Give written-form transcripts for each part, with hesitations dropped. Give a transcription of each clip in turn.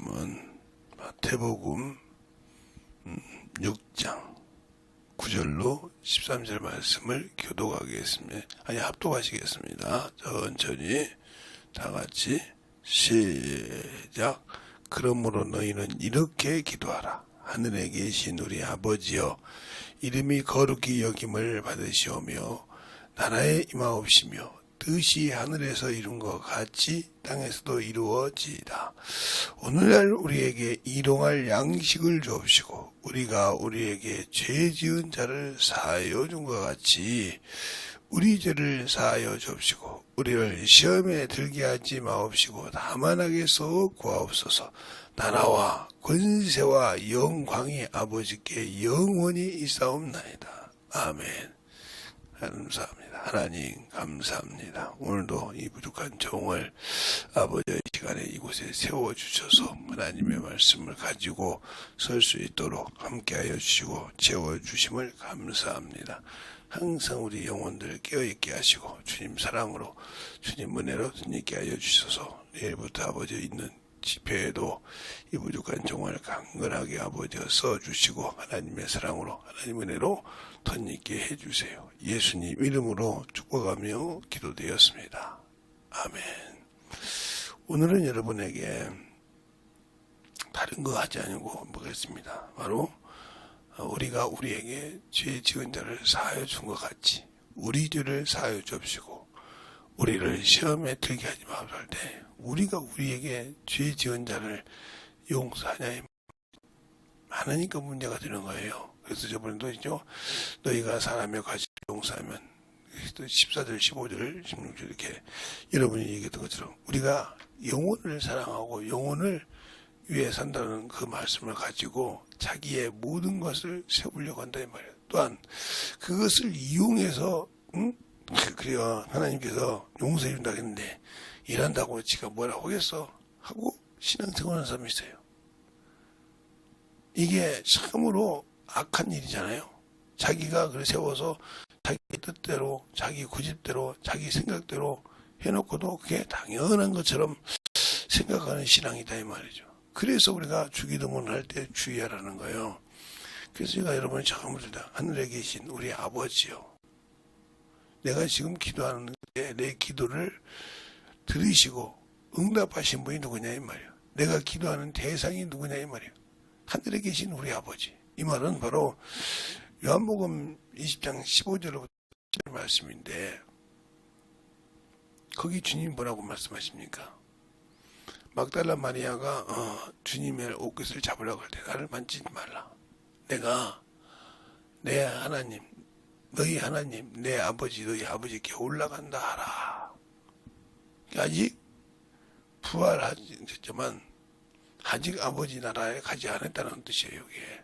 말씀은 마태복음 6장 9절로 13절 말씀을 교독하겠습니다. 합독하시겠습니다. 천천히 다같이 시작. 그러므로 너희는 이렇게 기도하라. 하늘에 계신 우리 아버지여, 이름이 거룩히 여김을 받으시오며 나라에 임하옵시며 뜻이 하늘에서 이룬 것 같이 땅에서도 이루어지이다. 오늘날 우리에게 일용할 양식을 주옵시고 우리가 우리에게 죄 지은 자를 사하여 준 것 같이 우리 죄를 사하여 주옵시고 우리를 시험에 들게 하지 마옵시고 다만 악에서 구하옵소서. 나라와 권세와 영광이 아버지께 영원히 있사옵나이다. 아멘. 감사합니다. 하나님 감사합니다. 오늘도 이 부족한 종을 아버지의 시간에 이곳에 세워주셔서 하나님의 말씀을 가지고 설 수 있도록 함께하여 주시고 채워주심을 감사합니다. 항상 우리 영혼들 깨어있게 하시고 주님 사랑으로 주님 은혜로 있게 하여 주셔서 내일부터 아버지 있는 집회에도 이 부족한 종을 강건하게 아버지가 써주시고 하나님의 사랑으로 하나님 은혜로 덧있게 해주세요. 예수님 이름으로 축복하며 기도되었습니다. 아멘. 오늘은 여러분에게 다른 거 하지 않고 보겠습니다. 바로 우리가 우리에게 죄 지은 자를 사하여 준 것 같이 우리 죄를 사하여 주옵시고 우리를 시험에 들게 하지 마옵소서 할 때 우리가 우리에게 죄 지은 자를 용서하냐 많으니까 문제가 되는 거예요. 그래서 저번에도 있죠. 너희가 사람의 과실을 용서하면 14절 15절 16절 이렇게 여러분이 얘기했던 것처럼 우리가 영혼을 사랑하고 영혼을 위해 산다는 그 말씀을 가지고 자기의 모든 것을 세우려고 한다 이 말이에요. 또한 그것을 이용해서 그래요. 하나님께서 용서해 준다고 했는데 일한다고 지가 뭐라고 하겠어 하고 신앙생활하는 사람이 있어요. 이게 참으로 악한 일이잖아요. 자기가 그걸 세워서 자기 뜻대로 자기 고집대로 자기 생각대로 해놓고도 그게 당연한 것처럼 생각하는 신앙이다 이 말이죠. 그래서 우리가 주기도문 할 때 주의하라는 거예요. 그래서 제가 여러분이 처음으로 하늘에 계신 우리 아버지요, 내가 지금 기도하는 내 기도를 들으시고 응답하신 분이 누구냐 이 말이에요. 내가 기도하는 대상이 누구냐 이 말이에요. 하늘에 계신 우리 아버지. 이 말은 바로 요한복음 20장 15절로부터 말씀인데 거기 주님 뭐라고 말씀하십니까? 막달라 마리아가 주님의 옷깃을 잡으려고 할 때 나를 만지지 말라. 내가 내 하나님 너희 하나님 내 아버지 너희 아버지께 올라간다 하라. 아직 부활하지만 아직 아버지 나라에 가지 않았다는 뜻이에요. 이게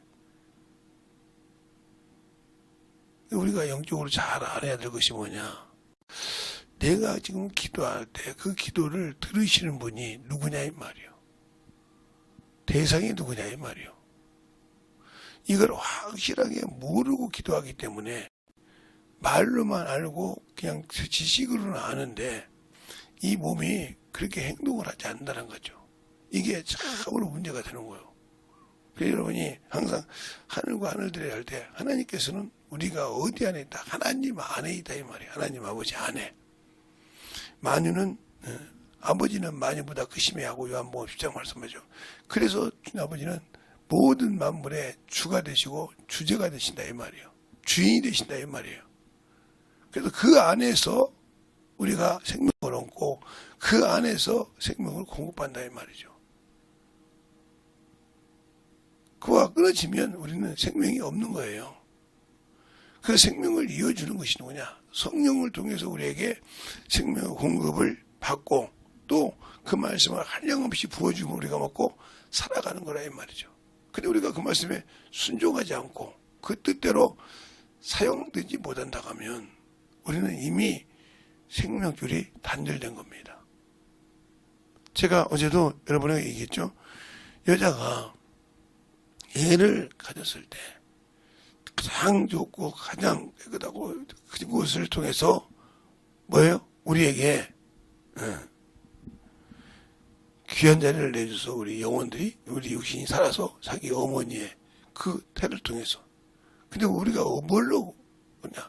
우리가 영적으로 잘 알아야 될 것이 뭐냐, 내가 지금 기도할 때 그 기도를 들으시는 분이 누구냐 이 말이요. 대상이 누구냐 이 말이요. 이걸 확실하게 모르고 기도하기 때문에 말로만 알고 그냥 지식으로는 아는데 이 몸이 그렇게 행동을 하지 않는다는 거죠. 이게 참으로 문제가 되는 거예요. 그래서 여러분이 항상 하늘과 하늘들에 할 때 하나님께서는 우리가 어디 안에 있다? 하나님 안에 있다 이 말이에요. 하나님 아버지 안에. 만유는 아버지는 만유보다 크심에 하고 요한복음 10장 말씀하죠. 그래서 주님 아버지는 모든 만물의 주가 되시고 주제가 되신다 이 말이에요. 주인이 되신다 이 말이에요. 그래서 그 안에서 우리가 생명을 얻고 그 안에서 생명을 공급한다 이 말이죠. 그와 끊어지면 우리는 생명이 없는 거예요. 그 생명을 이어주는 것이 누구냐? 성령을 통해서 우리에게 생명의 공급을 받고 또 그 말씀을 한량없이 부어주면 우리가 먹고 살아가는 거라 이 말이죠. 근데 우리가 그 말씀에 순종하지 않고 그 뜻대로 사용되지 못한다 하면 우리는 이미 생명줄이 단절된 겁니다. 제가 어제도 여러분에게 얘기했죠. 여자가 애를 가졌을 때 가장 좋고 가장 깨끗하고 그것을 통해서 뭐예요? 우리에게 귀한 자리를 내줘서 우리 영혼들이, 우리 육신이 살아서 자기 어머니의 그 태를 통해서. 근데 우리가 뭘로 그냐?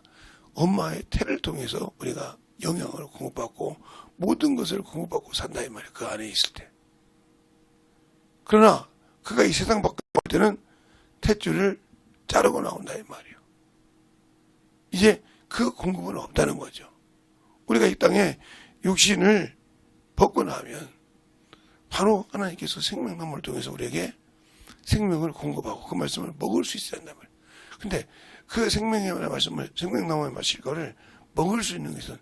엄마의 태를 통해서 우리가 영향을 공급받고 모든 것을 공급받고 산다 이 말이야. 그 안에 있을 때. 그러나 그가 이 세상 밖에 올 때는 탯줄을 자르고 나온다 이 말이에요. 이제 그 공급은 없다는 거죠. 우리가 이 땅에 육신을 벗고 나면 바로 하나님께서 생명나무를 통해서 우리에게 생명을 공급하고 그 말씀을 먹을 수 있어야 한단 말이에요. 근데 그 생명의 말씀을, 생명나무의 마실 거를 먹을 수 있는 것은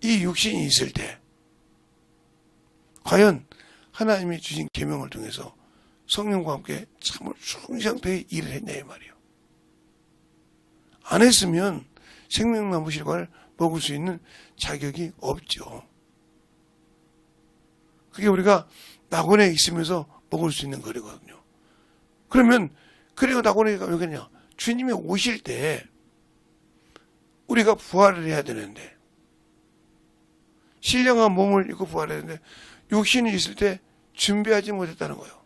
이 육신이 있을 때 과연 하나님이 주신 계명을 통해서 성령과 함께 참으로 충성되이 일을 했냐 이 말이에요. 안 했으면 생명나무 실과를 먹을 수 있는 자격이 없죠. 그게 우리가 낙원에 있으면서 먹을 수 있는 거리거든요. 그러면 그리고 낙원에가 왜 그러냐? 주님이 오실 때 우리가 부활을 해야 되는데 신령한 몸을 입고 부활해야 되는데 육신이 있을 때 준비하지 못했다는 거예요.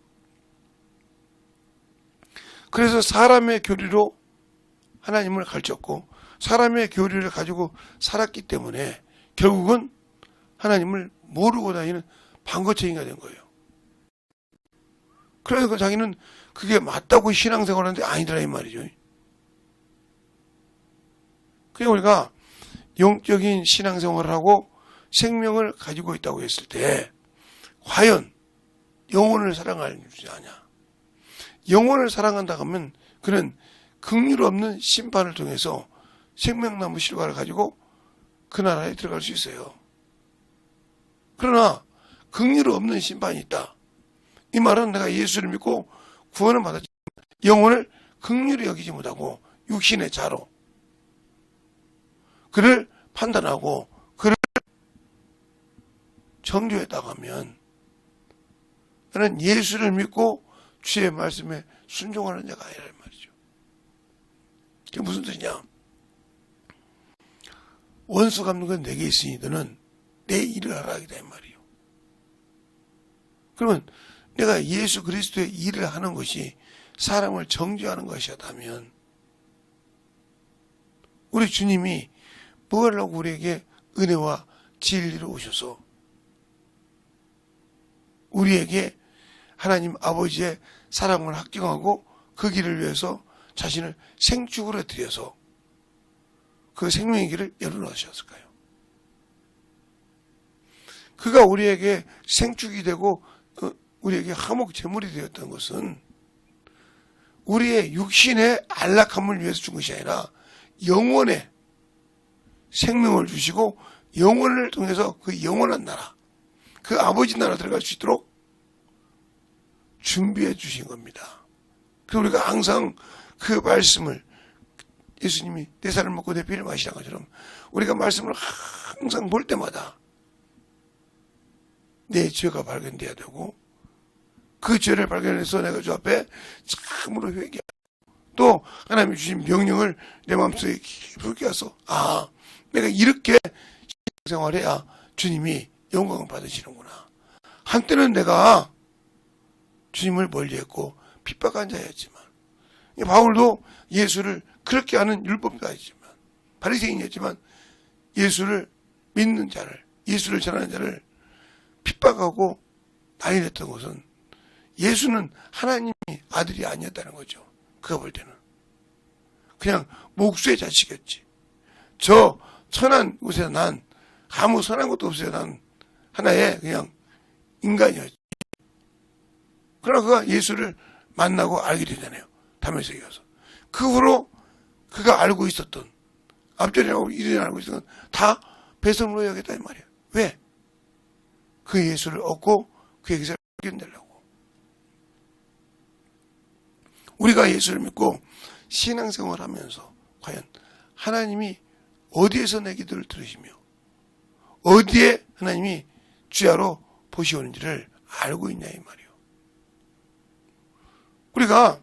그래서 사람의 교리로 하나님을 가르쳤고 사람의 교리를 가지고 살았기 때문에 결국은 하나님을 모르고 다니는 방거쟁이가 된 거예요. 그래서 자기는 그게 맞다고 신앙생활을 하는데 아니더라 이 말이죠. 그러니까 우리가 영적인 신앙생활을 하고 생명을 가지고 있다고 했을 때 과연 영혼을 사랑하는 줄 아냐? 영혼을 사랑한다 하면 그는 긍휼 없는 심판을 통해서 생명나무 실과를 가지고 그 나라에 들어갈 수 있어요. 그러나 긍휼 없는 심판이 있다. 이 말은 내가 예수를 믿고 구원을 받았지만 영혼을 긍휼히 여기지 못하고 육신의 자로 그를 판단하고 그를 정죄했다고 하면 나는 예수를 믿고 주의 말씀에 순종하는 자가 아니란 말이죠. 그게 무슨 뜻이냐? 원수 갚는 건 내게 있으니 너는 내 일을 하라 이다 말이에요. 그러면 내가 예수 그리스도의 일을 하는 것이 사람을 정죄하는 것이었다면 우리 주님이 뭐 하려고 우리에게 은혜와 진리를 오셔서 우리에게 하나님 아버지의 사랑을 확증하고 그 길을 위해서 자신을 생축으로 드려서 그 생명의 길을 열어놓으셨을까요? 그가 우리에게 생축이 되고 우리에게 화목 제물이 되었던 것은 우리의 육신의 안락함을 위해서 준 것이 아니라 영혼의 생명을 주시고 영혼을 통해서 그 영원한 나라, 그 아버지 나라 들어갈 수 있도록 준비해 주신 겁니다. 그래서 우리가 항상 그 말씀을 예수님이 내 살을 먹고 내 피를 마시는 것처럼 우리가 말씀을 항상 볼 때마다 내 죄가 발견돼야 되고 그 죄를 발견해서 내가 주 앞에 참으로 회개하고 또 하나님이 주신 명령을 내 마음속에 깊게 해서 내가 이렇게 생활해야 주님이 영광을 받으시는구나. 한때는 내가 주님을 멀리했고 핍박한 자였지만 바울도 예수를 그렇게 하는 율법가였지만 바리새인이었지만 예수를 믿는 자를 예수를 전하는 자를 핍박하고 난리 냈던 것은 예수는 하나님의 아들이 아니었다는 거죠. 그가 볼 때는 그냥 목수의 자식이었지. 저 천한 곳에 난 아무 선한 것도 없어요. 난 하나의 그냥 인간이었지. 그러나 그가 예수를 만나고 알게 되잖아요. 다메섹에 가서. 그 후로 그가 알고 있었던 앞전이라고 이전에 알고 있었던 다 배설물로 여겼다 이 말이에요. 왜? 그 예수를 얻고 그의 기사를 발견되려고. 우리가 예수를 믿고 신앙생활을 하면서 과연 하나님이 어디에서 내 기도를 들으시며 어디에 하나님이 주야로 보시오는지를 알고 있냐 이 말이에요. 우리가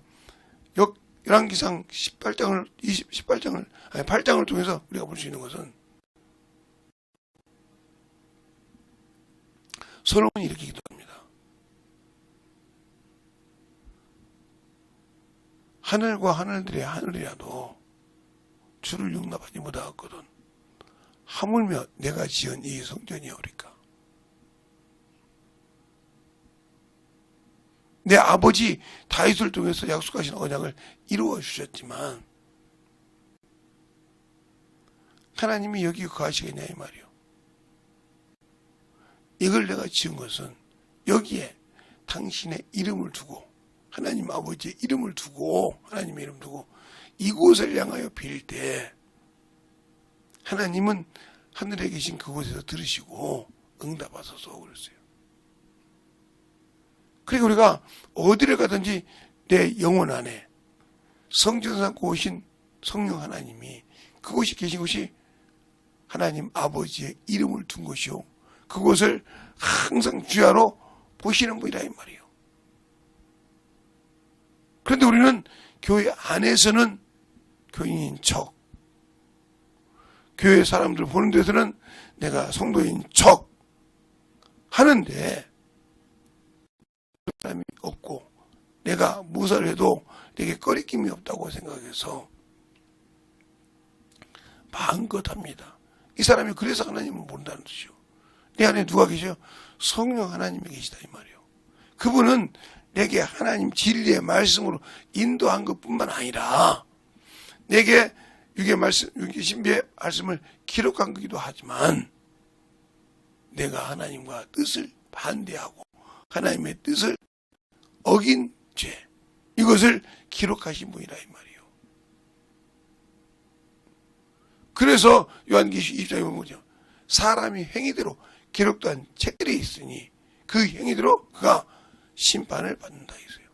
열왕기상 8장을 통해서 우리가 볼 수 있는 것은 솔로몬이 이렇게 기도합니다. 하늘과 하늘들의 하늘이라도 주를 용납하지 못하거든 하물며 내가 지은 이 성전이오리까. 내 아버지 다윗을 통해서 약속하신 언약을 이루어 주셨지만 하나님이 여기 거하시겠냐 이 말이요. 이걸 내가 지은 것은 여기에 당신의 이름을 두고 하나님 아버지의 이름을 두고 하나님의 이름 두고 이곳을 향하여 빌 때 하나님은 하늘에 계신 그곳에서 들으시고 응답하소서 그랬어요. 그리고 우리가 어디를 가든지 내 영혼 안에 성전 삼고 오신 성령 하나님이 그곳이 계신 곳이 하나님 아버지의 이름을 둔 곳이요. 그곳을 항상 주야로 보시는 분이라 이 말이에요. 그런데 우리는 교회 안에서는 교인인 척, 교회 사람들 보는 데서는 내가 성도인 척 하는데 사람이 없고 내가 무엇을 해도 내게 꺼리낌이 없다고 생각해서 마음껏 합니다. 이 사람이 그래서 하나님을 모른다는 뜻이요. 내 안에 누가 계셔? 성령 하나님이 계시다 이 말이요. 그분은 내게 하나님 진리의 말씀으로 인도한 것뿐만 아니라 내게 육의 신비의 말씀을 기록한 거기도 하지만 내가 하나님과 뜻을 반대하고 하나님의 뜻을 어긴 죄 이것을 기록하신 분이라 이 말이에요. 그래서 요한계시록 20장에 보면 뭐죠? 사람이 행위대로 기록된 책들이 있으니 그 행위대로 그가 심판을 받는다 이거예요.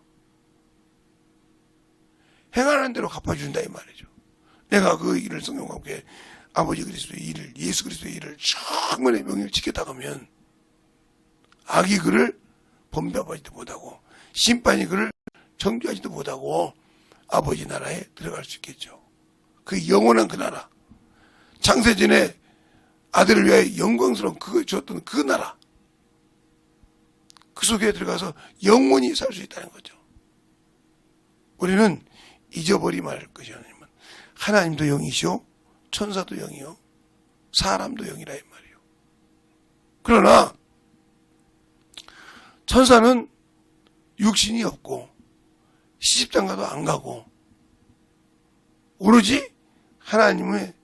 행하는 대로 갚아준다 이 말이죠. 내가 그 일을 성경과 함께 아버지 그리스도의 일을 예수 그리스도의 일을 충분히 명예를 지켰다가면 악이 그를 범죄하지도 못하고 심판이 그를 정죄하지도 못하고 아버지 나라에 들어갈 수 있겠죠. 그 영원한 그 나라 창세전에 아들을 위하여 영광스러운 그걸 주었던 그 나라 그 속에 들어가서 영원히 살 수 있다는 거죠. 우리는 잊어버리면 할 것이 아니면 하나님도 영이시오 천사도 영이요 사람도 영이라 이 말이요. 그러나 천사는 육신이 없고 시집장가도 안 가고 오로지 하나님의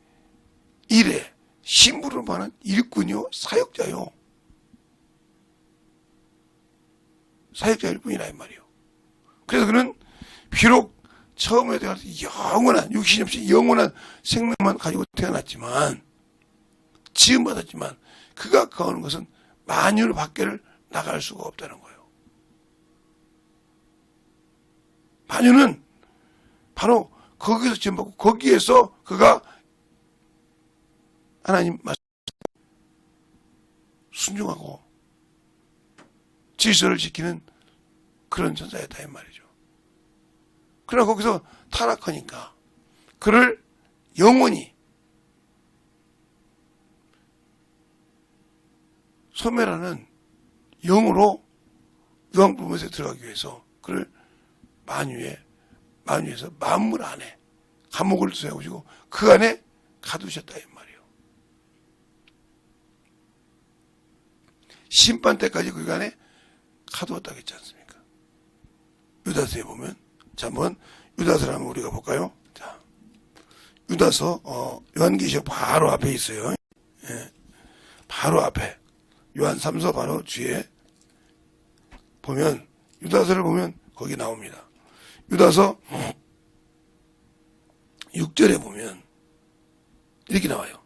일에 심부름하는 일꾼이요 사역자요 사역자일 뿐이라 이 말이요. 그래서 그는 비록 처음에 태어나서 영원한 육신이 없이 영원한 생명만 가지고 태어났지만 지음받았지만 그가 거하는 것은 만유 밖에를 나갈 수가 없다는 거예요. 만유는 바로 거기서 지음받고 거기에서 그가 하나님 말씀 순종하고 질서를 지키는 그런 천사였다 이 말이죠. 그러나 거기서 타락하니까 그를 영원히 소멸하는 영으로 유황불못에 들어가기 위해서 그를 만유에서 만물 안에 감옥을 세우시고 그 안에 가두셨다 이 말이에요. 심판 때까지 그 안에 가두었다고 했지 않습니까? 유다서에 보면 자 한번 유다서를 한번 우리가 볼까요? 자 유다서 요한계시록 바로 앞에 있어요. 예, 바로 앞에 요한 3서 바로 뒤에 보면 유다서를 보면 거기 나옵니다. 유다서 6절에 보면 이렇게 나와요.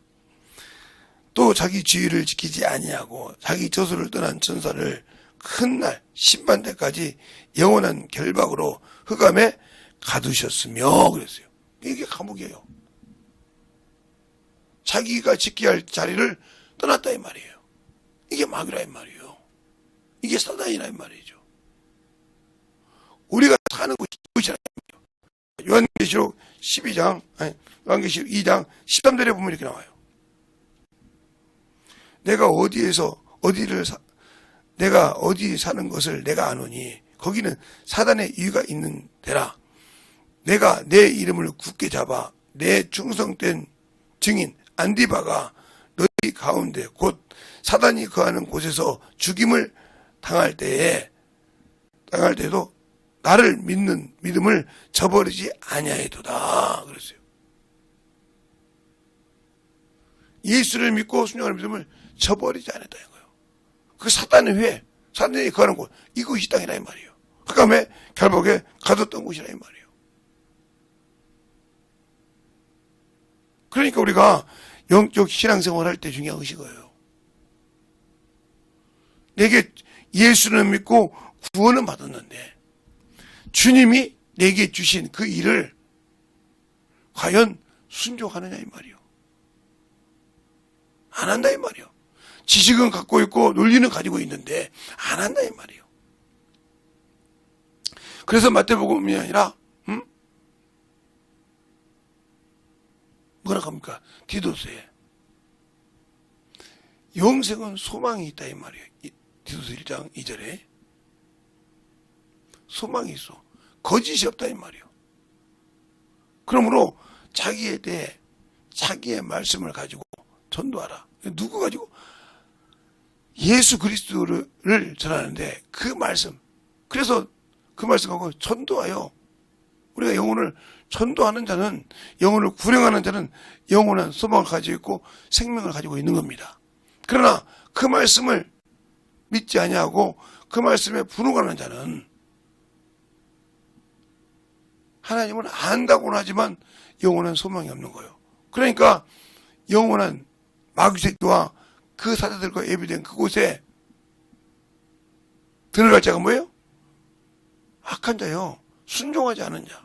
또 자기 주의를 지키지 아니하고 자기 저수를 떠난 천사를 큰 날 심판 때까지 영원한 결박으로 흑암에 가두셨으며 그랬어요. 이게 감옥이에요. 자기가 지켜야 할 자리를 떠났다 이 말이에요. 이게 마귀라 이 말이에요. 이게 사단이라 이 말이죠. 우리가 사는 곳이라 이 말이에요. 요한계시록 12장 요한계시록 2장 13절에 보면 이렇게 나와요. 내가 어디 사는 것을 내가 아노니 거기는 사단의 이유가 있는 데라. 내가 내 이름을 굳게 잡아 내 충성된 증인 안디바가 너희 가운데 곧 사단이 거하는 곳에서 죽임을 당할 때도 나를 믿는 믿음을 저버리지 아니하였도다 그랬어요. 예수를 믿고 순종하는 믿음을 저버리지 않았다는 거예요. 그 사단의 회, 사단이 거하는 곳, 이곳이 땅이라 이 말이에요. 흑암의 결박에 가뒀던 곳이라 이 말이에요. 그러니까 우리가 영적 신앙생활 할 때 중요한 것이 거예요. 내게 예수는 믿고 구원은 받았는데 주님이 내게 주신 그 일을 과연 순종하느냐 이 말이요. 안 한다 이 말이요. 지식은 갖고 있고 논리는 가지고 있는데 안 한다 이 말이요. 그래서 마태복음이 아니라 뭐라 합니까? 디도서에 영생은 소망이 있다 이 말이에요. 디도서 1장 2절에 소망이 있어. 거짓이 없다 이 말이에요. 그러므로 자기에 대해 자기의 말씀을 가지고 전도하라. 누구 가지고? 예수 그리스도를 전하는데 그 말씀. 그래서 그 말씀하고 전도하여 우리가 영혼을 전도하는 자는, 영혼을 구령하는 자는 영원한 소망을 가지고 있고 생명을 가지고 있는 겁니다. 그러나 그 말씀을 믿지 아니하고 그 말씀에 분노하는 자는 하나님을 안다고는 하지만 영원한 소망이 없는 거예요. 그러니까 영원한 마귀새끼와 그 사자들과 예비된 그곳에 들어갈 자가 뭐예요? 악한 자요. 순종하지 않은 자.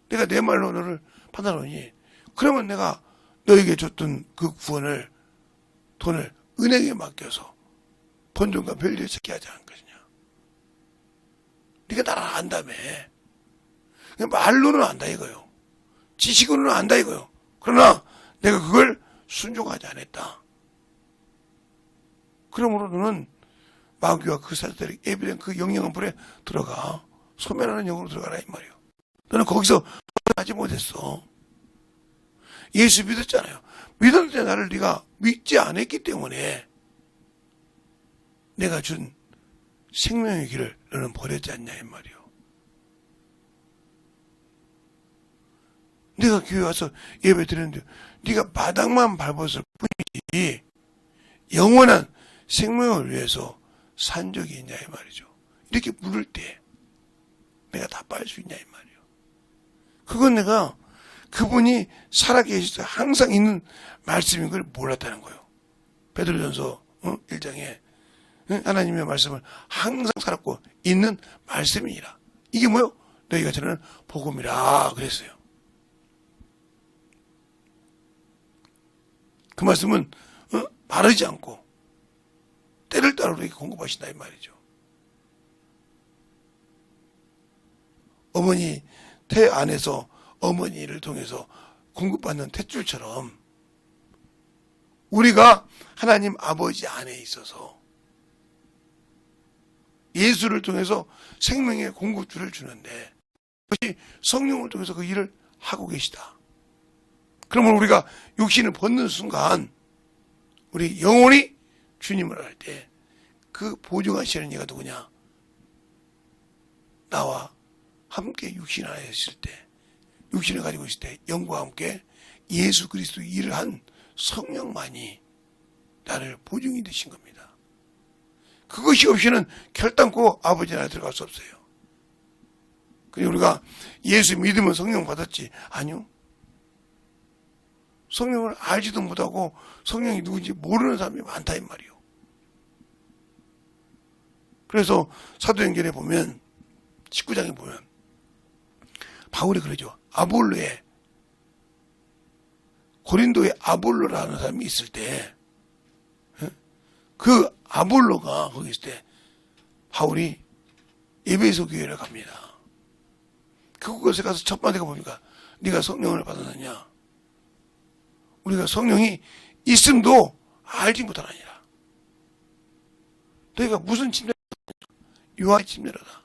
내가 내 말로 너를 판단하니 그러면 내가 너에게 줬던 그 구원을, 돈을 은행에 맡겨서 본전과 별리에 찾게 하지 않을 것이냐. 네가 나를 안다며. 말로는 안다 이거요. 지식으로는 안다 이거요. 그러나 내가 그걸 순종하지 않았다. 그러므로 너는 마귀와 그 사자들이 예비된 그 영영한 불에 들어가 소멸하는 영으로 들어가라 이 말이에요. 너는 거기서 벗어나지 못했어. 예수 믿었잖아요. 믿었는데 나를 네가 믿지 않았기 때문에 내가 준 생명의 길을 너는 버렸지 않냐 이 말이에요. 네가 교회 와서 예배 드렸는데 네가 바닥만 밟았을 뿐이지 영원한 생명을 위해서 산 적이 있냐 이 말이죠. 이렇게 물을 때 내가 다 빨 수 있냐 이 말이에요. 그건 내가 그분이 살아계실 때 항상 있는 말씀인 걸 몰랐다는 거예요. 베드로전서 1장에 하나님의 말씀을 항상 살았고 있는 말씀이니라. 이게 뭐요? 너희가 전하는 복음이라 그랬어요. 그 말씀은 마르지 않고 때를 따라 우리에게 공급하신다 이 말이죠. 어머니 태 안에서 어머니를 통해서 공급받는 탯줄처럼 우리가 하나님 아버지 안에 있어서 예수를 통해서 생명의 공급줄을 주는데 그것이 성령을 통해서 그 일을 하고 계시다. 그러면 우리가 육신을 벗는 순간 우리 영혼이 주님을 할 때 그 보증하시는 이가 누구냐? 나와 함께 육신 안에 있을 때, 육신을 가지고 있을 때 영과 함께 예수 그리스도 일을 한 성령만이 나를 보증이 되신 겁니다. 그것이 없이는 결단코 아버지 나라에 들어갈 수 없어요. 그리고 우리가 예수 믿으면 성령 받았지? 아니요. 성령을 알지도 못하고 성령이 누군지 모르는 사람이 많다 이 말이요. 그래서 사도행전에 보면 19장에 보면 바울이 그러죠. 아볼로에 고린도에 아볼로라는 사람이 있을 때 그 아볼로가 거기 있을 때 바울이 에베소 교회를 갑니다. 그곳에 가서 첫 마디가 뭡니까? 네가 성령을 받았느냐? 우리가 성령이 있음도 알지 못하느니라. 너희가 무슨 침례를 받았느냐? 유아의 침례로다.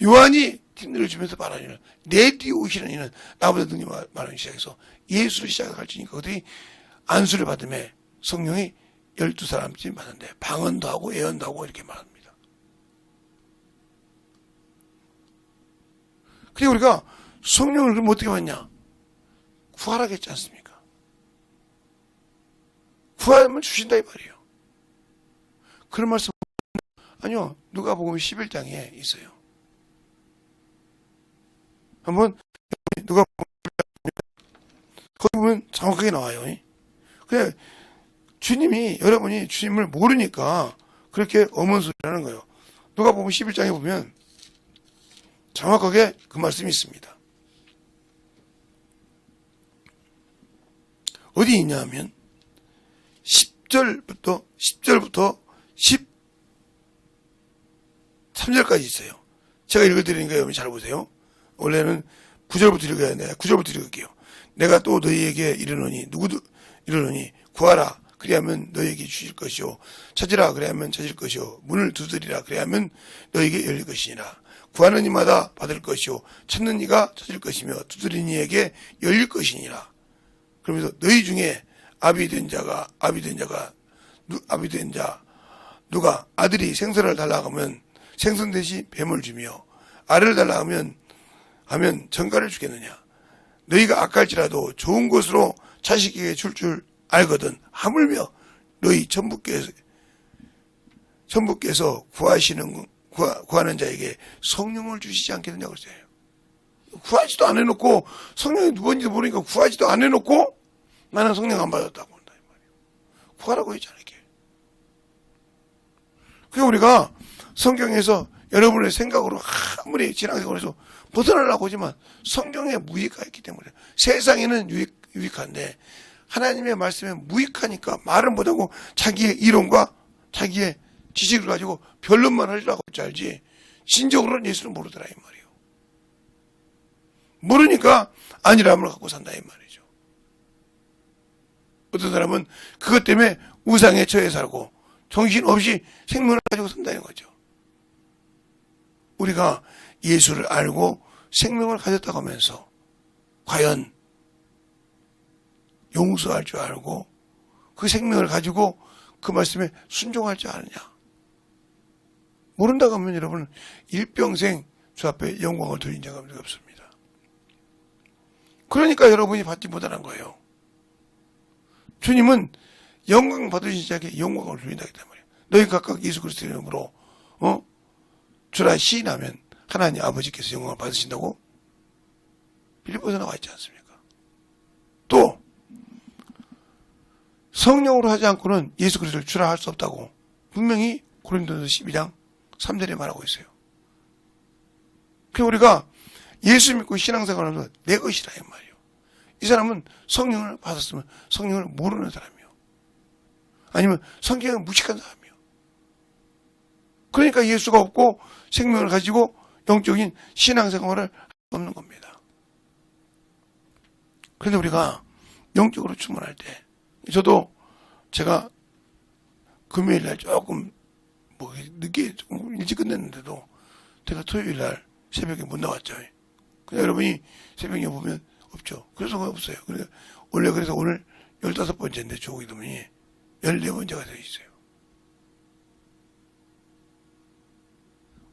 요한이 뒷일을 주면서 말하기를 내 뒤에 오시는 이는 나보다 능히 말하기 시작해서 예수를 시작할지니까 그들이 안수를 받음에 성령이 12사람쯤 받는데 방언도 하고 예언도 하고 이렇게 말합니다. 그리고 우리가 성령을 그럼 어떻게 받냐? 구하라겠지 않습니까? 구하면 주신다 이 말이에요. 그런 말씀 아니요. 누가복음 11장에 있어요. 한번 누가복음 거기 보면 정확하게 나와요. 그래 주님이 여러분이 주님을 모르니까 그렇게 어문 소리를 하는 거예요. 누가복음 11장에 보면 정확하게 그 말씀이 있습니다. 어디 있냐 하면 10절부터 13절까지 있어요. 제가 읽어드리니까 여러분이 잘 보세요. 원래는 9절부터 읽어야 돼. 9절부터 읽을게요. 내가 또 너희에게 이르노니 누구도 이르노니 구하라 그리하면 너희에게 주실 것이요 찾으라 그리하면 찾을 것이요 문을 두드리라 그리하면 너희에게 열릴 것이니라. 구하는 이마다 받을 것이요 찾는 이가 찾을 것이며 두드리는 이에게 열릴 것이니라. 그러면서 너희 중에 아비된 자 누가 아들이 생선을 달라 하면 생선 대신 뱀을 주며 알을 달라 하면 전갈을 주겠느냐. 너희가 악할지라도 좋은 것으로 자식에게 줄 알거든 하물며 너희 천부께서 구하는 자에게 성령을 주시지 않겠느냐고 그랬어요. 구하지도 안 해놓고 성령이 누구인지도 모르니까 구하지도 안 해놓고 나는 성령 안 받았다고 한다 이 말이에요. 구하라고 했잖아요. 이게. 그러니까 우리가 성경에서 여러분의 생각으로 아무리 신앙생활에서 벗어나려고 하지만 성경에 무익가 있기 때문에 세상에는 유익한데 하나님의 말씀에 무익하니까 말은 못하고 자기의 이론과 자기의 지식을 가지고 변론만 하려고 할지 알지 진정으로는 예수를 모르더라 이 말이에요. 모르니까 아니람을 갖고 산다 이 말이죠. 어떤 사람은 그것 때문에 우상에 처해 살고 정신없이 생명을 가지고 산다는 거죠. 우리가 예수를 알고 생명을 가졌다고 하면서 과연 용서할 줄 알고 그 생명을 가지고 그 말씀에 순종할 줄 아느냐. 모른다고 하면 여러분 일평생 주 앞에 영광을 드린 자가 없습니다. 그러니까 여러분이 받지 못하는 거예요. 주님은 영광 받으신 자에게 영광을 드린다 했단 말이에요. 너희 각각 예수 그리스도의 이름으로 주라 시인하면 하나님 아버지께서 영광을 받으신다고 빌립보서 나와 있지 않습니까? 또 성령으로 하지 않고는 예수 그리스도를 주라 할 수 없다고 분명히 고린도서 12장 3절에 말하고 있어요. 그래서 우리가 예수 믿고 신앙생활을 하면서 내 것이라 이 말이에요. 이 사람은 성령을 받았으면 성령을 모르는 사람이요. 아니면 성경을 무식한 사람이요. 그러니까 예수가 없고 생명을 가지고 영적인 신앙생활을 할 수 없는 겁니다. 그런데 우리가 영적으로 충만할 때 저도 제가 금요일날 조금 늦게 조금 일찍 끝냈는데도 제가 토요일날 새벽에 못 나왔죠. 그냥 여러분이 새벽에 보면 없죠. 그래서 없어요. 원래 그래서 오늘 15번째인데 조국 이름이 14번째가 되어 있어요.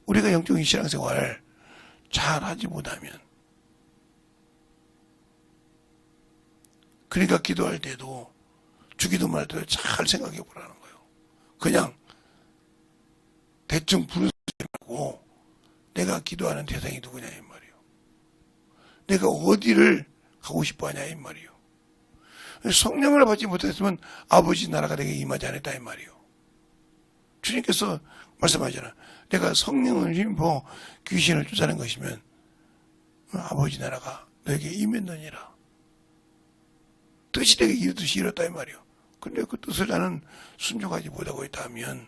우리가 영적인 신앙생활을 잘 하지 못하면 그러니까 기도할 때도 주기도만 할 때도 잘 생각해 보라는 거예요. 그냥 대충 부르지 말고 내가 기도하는 대상이 누구냐 이 말이에요. 내가 어디를 가고 싶어 하냐 이 말이에요. 성령을 받지 못했으면 아버지 나라가 내게 임하지 않았다 이 말이에요. 주님께서 말씀하잖아. 내가 성령을 힘입어 귀신을 쫓아낸 것이면 아버지 나라가 너에게 임했느니라. 뜻이 내게 이루듯이 이뤘다 이 말이에요. 근데 그 뜻을 나는 순종하지 못하고 있다면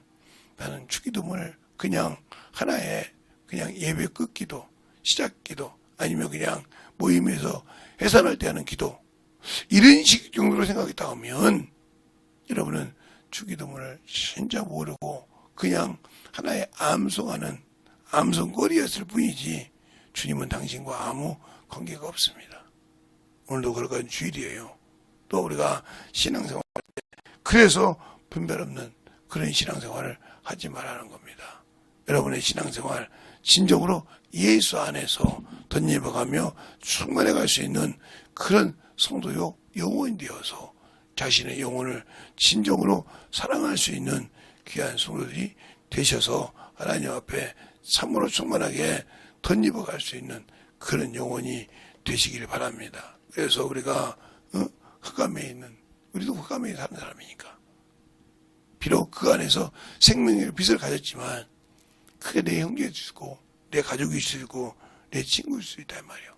나는 주기도문을 그냥 하나의 그냥 예배 끝기도, 시작기도 아니면 그냥 모임에서 해산할 때 하는 기도 이런 식 정도로 생각했다 하면 여러분은 주기도문을 진짜 모르고 그냥 하나의 암송하는 암송거리였을 뿐이지 주님은 당신과 아무 관계가 없습니다. 오늘도 그러한 주일이에요. 또 우리가 신앙생활 그래서 분별 없는 그런 신앙생활을 하지 말라는 겁니다. 여러분의 신앙생활 진정으로 예수 안에서 덧입어가며 충만해 갈 수 있는 그런 성도요 영혼이 되어서 자신의 영혼을 진정으로 사랑할 수 있는 귀한 성도들이 되셔서 하나님 앞에 참으로 충만하게 덧입어 갈 수 있는 그런 영혼이 되시길 바랍니다. 그래서 우리가 흑암에 있는 우리도 흑암에 사는 사람이니까 비록 그 안에서 생명의 빛을 가졌지만 그게 내 형제일 수 있고 내 가족일 수 있고 내 친구일 수 있단 말이에요.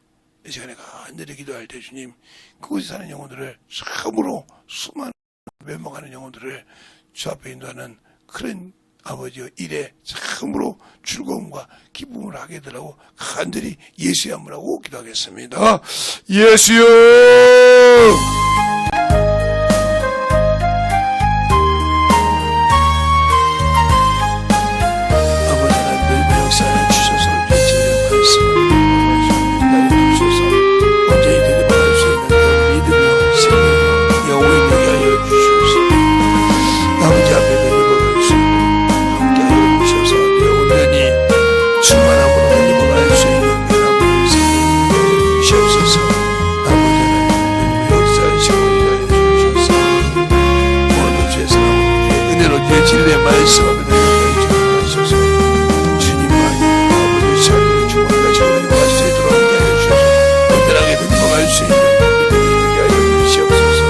이 시간에 간절히 기도할 때 주님 그곳에 사는 영혼들을 참으로 수많은 멸망하는 영혼들을 주 앞에 인도하는 그런 아버지의 일에 참으로 즐거움과 기쁨을 하게 되라고 간절히 예수의 한문하고 기도하겠습니다. 예수여! 아버지 하나님의 역사에 주셔서 진리의 말씀을 주셔서 온전히 되돌아갈 수 있는 믿음과 생명과 영혼이 되게 하여 주시옵소서. 아버지 앞에 되돌아갈 수 있는 함께 하여 주셔서 온전히 충만함으로 되돌아갈 수 있는 그런 생명을 하여 주시옵소서. 아버지 하나님의 역사하시고 인도하여 주셔서 오늘도 주의 사랑으로 주의 은혜로 주의 진리의 말씀 앞에 되돌아가 주셔서 주님과 아버지의 삶을 충만하게 하실 수 있도록 함께 하여 주셔서 온전하게 되돌아갈 수 있는 믿음이 되게 하여 주시옵소서.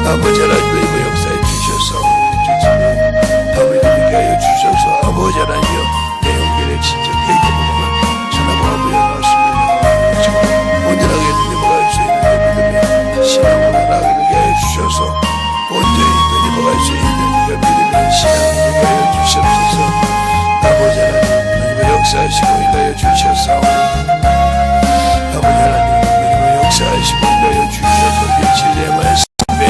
아버지 하나님의 역사에 주셔서 다음에 되게 하여 주셔서 아버지 하나님여 내 영계를 진짜 회개 먹으면 전하고 아버지가 나왔습니다. 온전하게 되돌아갈 수 있는 믿음의 신앙으로 나아가게 하여 주셔서 온전히 되돌아갈 수 있는 그 믿음의 신앙을 되게 하여 주시옵소서. 아버지 하나님 역사하시고 인도하여 주셔서 아버지 하나님 역사하시고 인도하여 주셔서 진리의 말씀에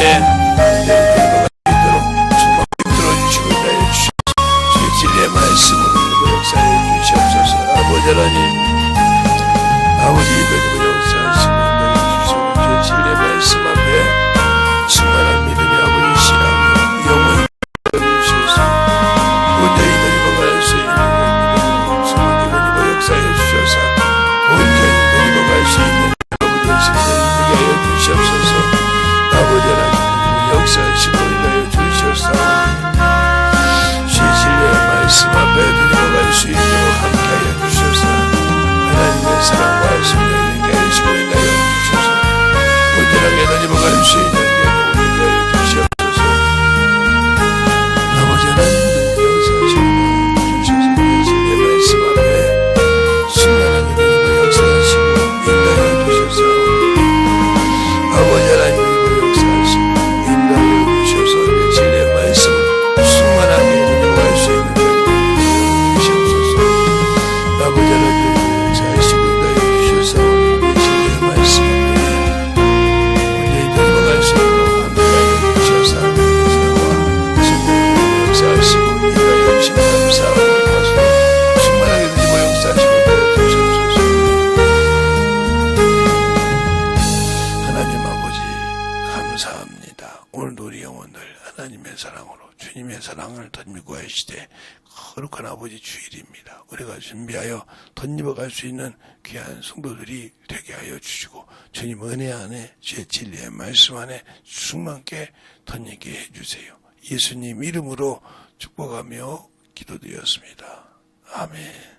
내가 있도록 충만히 들어주시고 인도하여 주셔서 주의 진리의 말씀으로 역사하여 주시옵소서. 아버지 하나님 아버지 이백을 역사하시고 인도하여 주셔서 주의 진리의 말씀 앞에 충만한 믿음이 아버지 신앙이 영원히 주셔서 온전히 되돌아갈 수 있는 역사해 주셔서 온전히 되돌아갈 수 있는 아버지의 신뢰를 되게 하여 주시옵소서. 아버지 하나님 역사하시고 인도하여 주셔서 주의 진리의 말씀 앞에 되돌아갈 수 있도록 함께 하여 주셔서 하나님의 사랑과 신뢰를 되게 하시고 인도하여 주셔서 온전하게 되돌아갈 수 있는 영혼을 되게 하여 주시옵소서. 아버지 하나님 역사하시고 주셔서 주의 진리의 말씀 앞에 신나게 되고 역사하시고 인도하여 주셔서 아버지 하나님의 역사하시고 인도하여 주셔서 내 진리의 말씀을 충만하게 되돌아갈 수 있는 데 주시옵소서. 아버지 하나님의 역사하시고 인도하여 주셔서 내 진리의 말씀을 온전히 되돌아갈 수 있도록 함께하여 주셔서 사랑과 성령의 역사하시고 인도하여 주시면 감사하고 충만하게 되고 역사하시고 감사합니다. 오늘도 우리 영혼들 하나님의 사랑으로 주님의 사랑을 덧입고 하시되 거룩한 아버지 주일입니다. 우리가 준비하여 덧입어 갈 수 있는 귀한 성도들이 되게 하여 주시고 주님 은혜 안에 주의 진리의 말씀 안에 충만케 덧입게 해주세요. 예수님 이름으로 축복하며 기도드렸습니다. 아멘.